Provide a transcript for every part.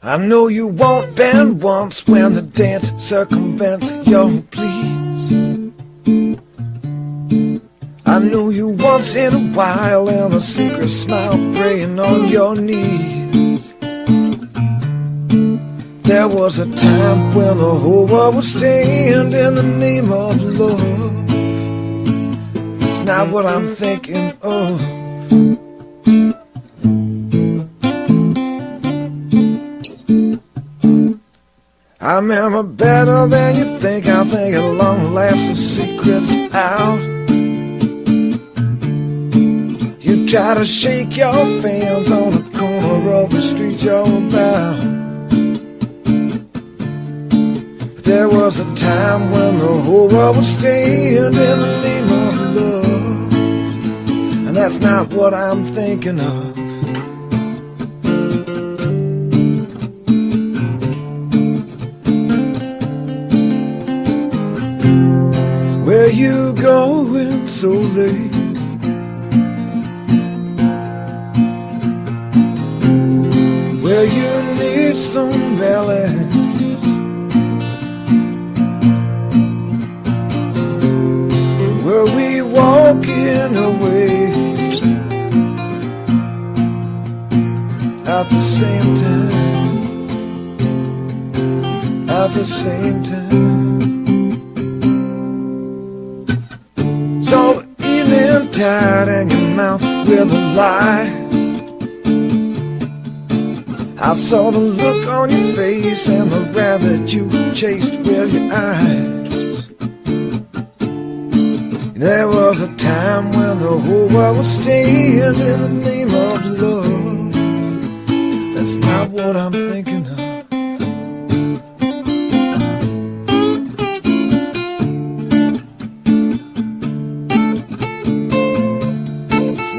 I know you won't bend once when the dance circumvents your pleas. I know you once in a while and a secret smile praying on your knees. There was a time when the whole world would stand in the name of love. It's not what I'm thinking of. I remember better than you think. I think at long last the secret's out. You try to shake your fans on the corner of the street you're about. But there was a time when the whole world would stand in the name of love. And that's not what I'm thinking of. Where you going so late? Where you need some balance? Where we walking away at the same time? At the same time. So the evening tide and your mouth with a lie. I saw the look on your face and the rabbit you chased with your eyes. There was a time when the whole world was stand in the name of love. That's not what I'm thinking of.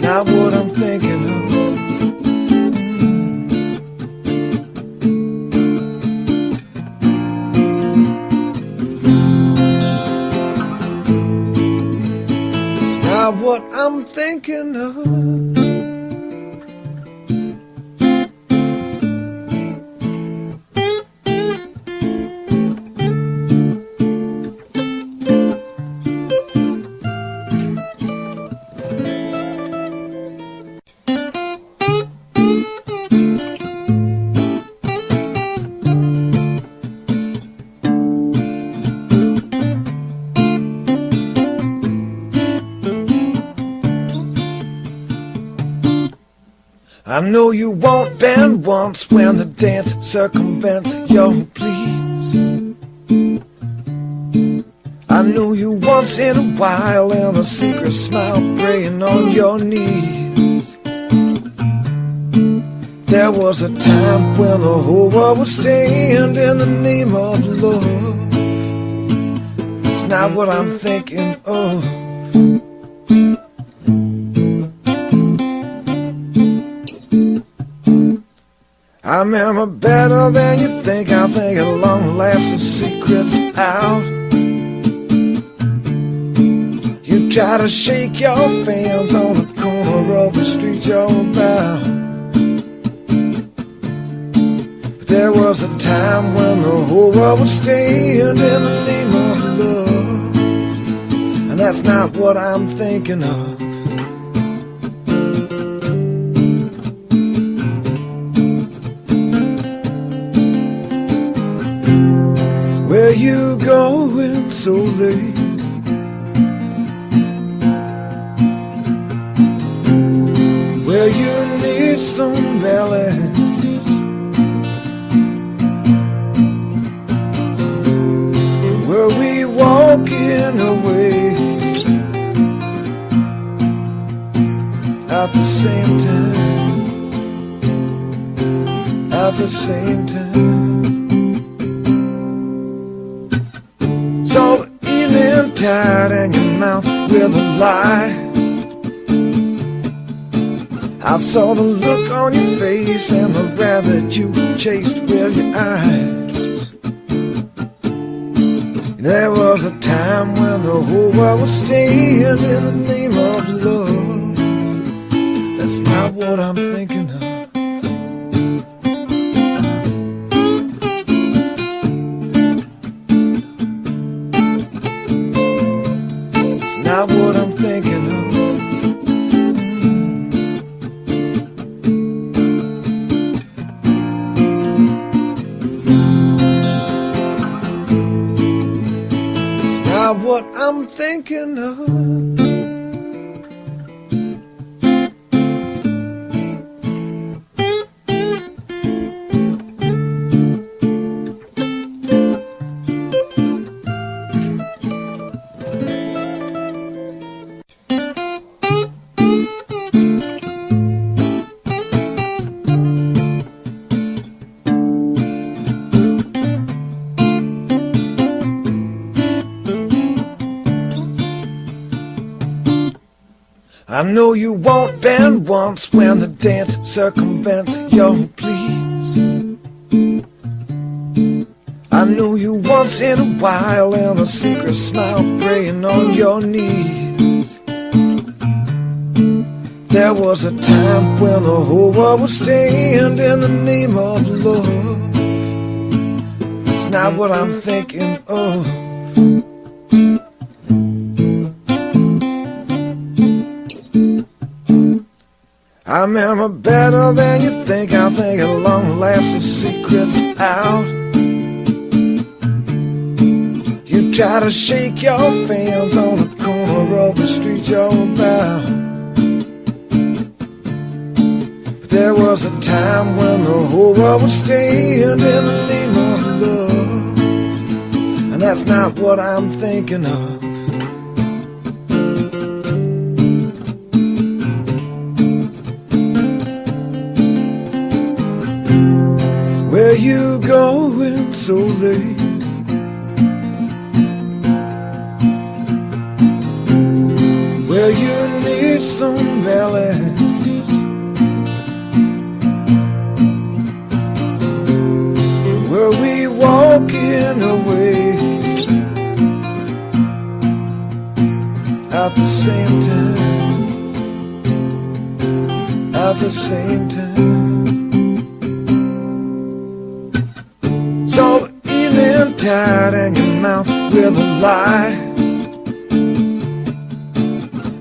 Not what I'm thinking of. It's not what I'm thinking of. I know you won't bend once when the dance circumvents your pleas. I know you once in a while and a secret smile praying on your knees. There was a time when the whole world would stand in the name of love. It's not what I'm thinking of. I remember better than you think. I think at long last the secret's out. You try to shake your fans on the corner of the street you're about. But there was a time when the whole world would stand in the name of love. And that's not what I'm thinking of. Where you going so late? Where you need some balance? Where we walking away at the same time? At the same time. So the evening tide and your mouth with a lie. I saw the look on your face and the rabbit you chased with your eyes. There was a time when the whole world was stand in the name of love. That's not what I'm thinking of. what I'm thinking of. I know you won't bend once when the dance circumvents your pleas. I know you once in a while and a secret smile praying on your knees. There was a time when the whole world would stand in the name of love. It's not what I'm thinking of. I remember better than you think. I think at long last the secret's out. You try to shake your fans on the corner of the street you're about. But there was a time when the whole world would stand in the name of love. And that's not what I'm thinking of. Where you going so late? Where you need some balance? Were we walking away at the same time? At the same time. So the evening tide and your mouth with a lie.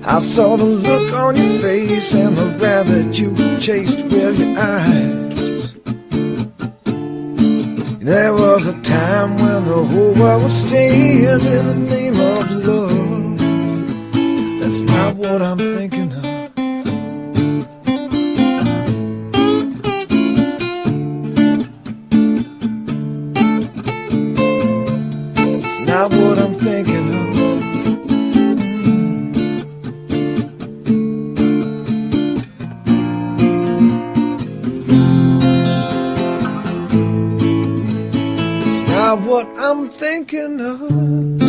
I saw the look on your face and the rabbit you chased with your eyes. There was a time when the whole world was staying in the name of love. That's not what I'm thinking of. Not what I'm thinking of. It's not what I'm thinking of.